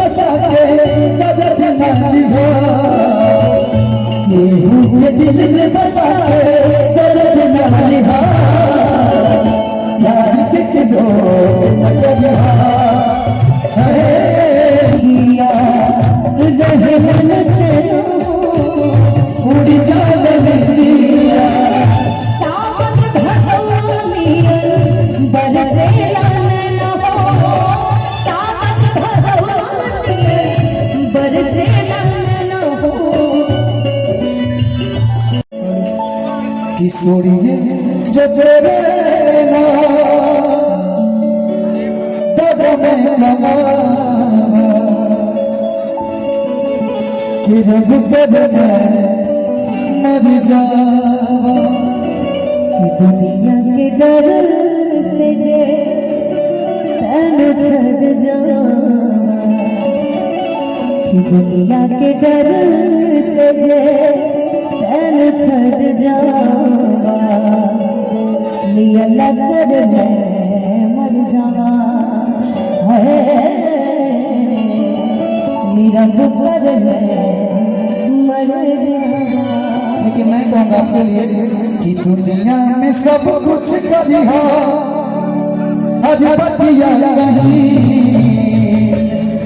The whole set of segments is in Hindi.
बसा के कदर न लिहा, केहू के दिल में बसा के कदर न लिहा, प्यार के दोस्त न करिहा, जिया रहे मन चैन उड़ जावे दिया, सावन भगवानियन बरसे लान हो, सावन भगवानियन बरसे लान हो। किशोरिये जो तेरे ना दर्द में लगा कि रब कदर मर जावा, दुनिया के डर से जे तन छड़ जावा, दुनिया के डर से जे तन छड़ जावा, नियला कर मर जावा है, निरंग कर मर जावा। लेकिन मैं कहूँगा आपके लिए कि दुनिया में सब कुछ करिहा, आज बतिया कहीं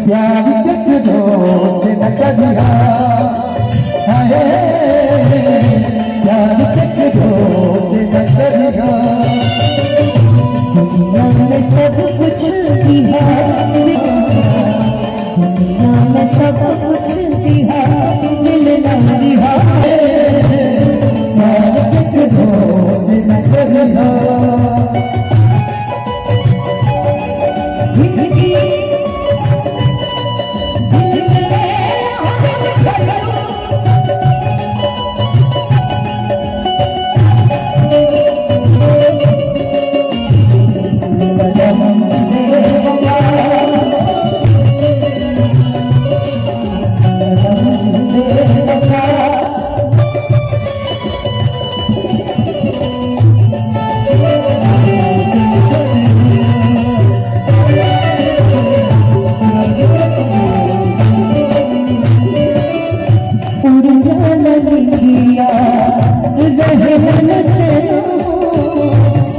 प्यार के दोस्त न करिहा, प्यार के दोस्त न करिहा, दुनिया में सब कुछ दिया, दुनिया में सब कुछ दिया, दिल न दिया, प्यार के दोस्त न करिहा, जिंदगी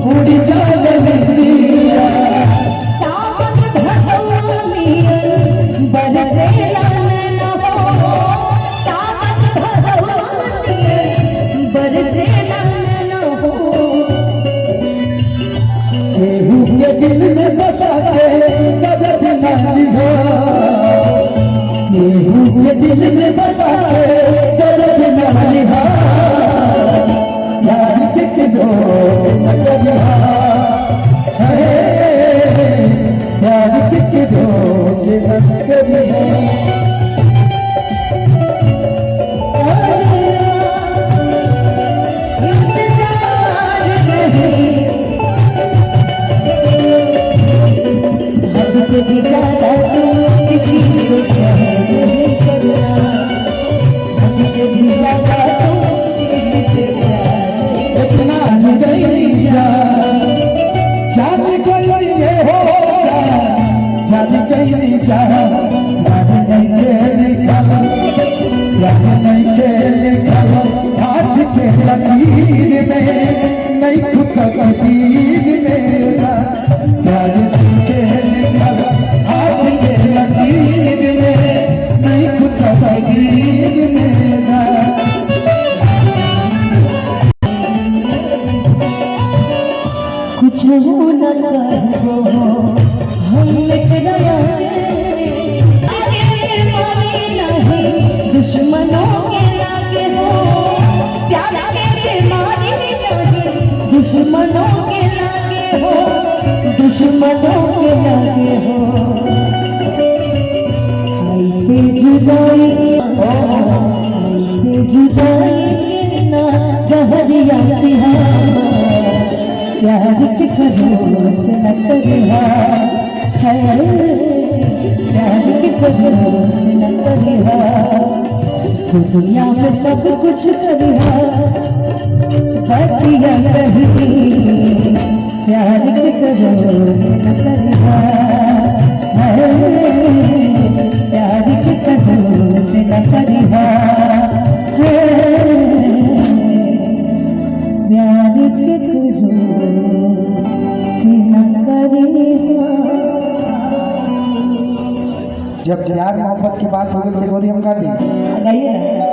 उड़ जावे दिया, सावन भगवानियन बरसे लान हो, सावन भगवानियन बरसे लान हो। केहू के दिल में बसा के कदर न लिहा, केहू के दिल में बसा के कदर न लिहा, प्यार के दोस्त न करिहा, प्यार के दोस्त न करिहा। इतना गई जा जान गई ये हो जान गई जा, जान नहीं के निकल, जान नहीं के निकल, हाथ के लकीर में नहीं खुद कबीर मेरा, जान के निकल, हाथ के लकीर में नहीं खुद कबीर मेरा। कुछ हो न करो हम मिटया, दुश्मनों के लागे हो, प्यार के बीमारी नहीं, दुश्मनों के लागे हो, दुश्मनों के लागे हो, ऐसे जुदाई ऐसे जुदाई ना जहरिया प्यार के भरोसे न करिहा, प्यार के भरोसे न करिहा, दुनिया में सब कुछ करिहा, बतिया कही प्यार के भरोसे न करिहा, जब प्यार मोहब्बत की बात हो गई तो गोरी हम गा दी गाइए ना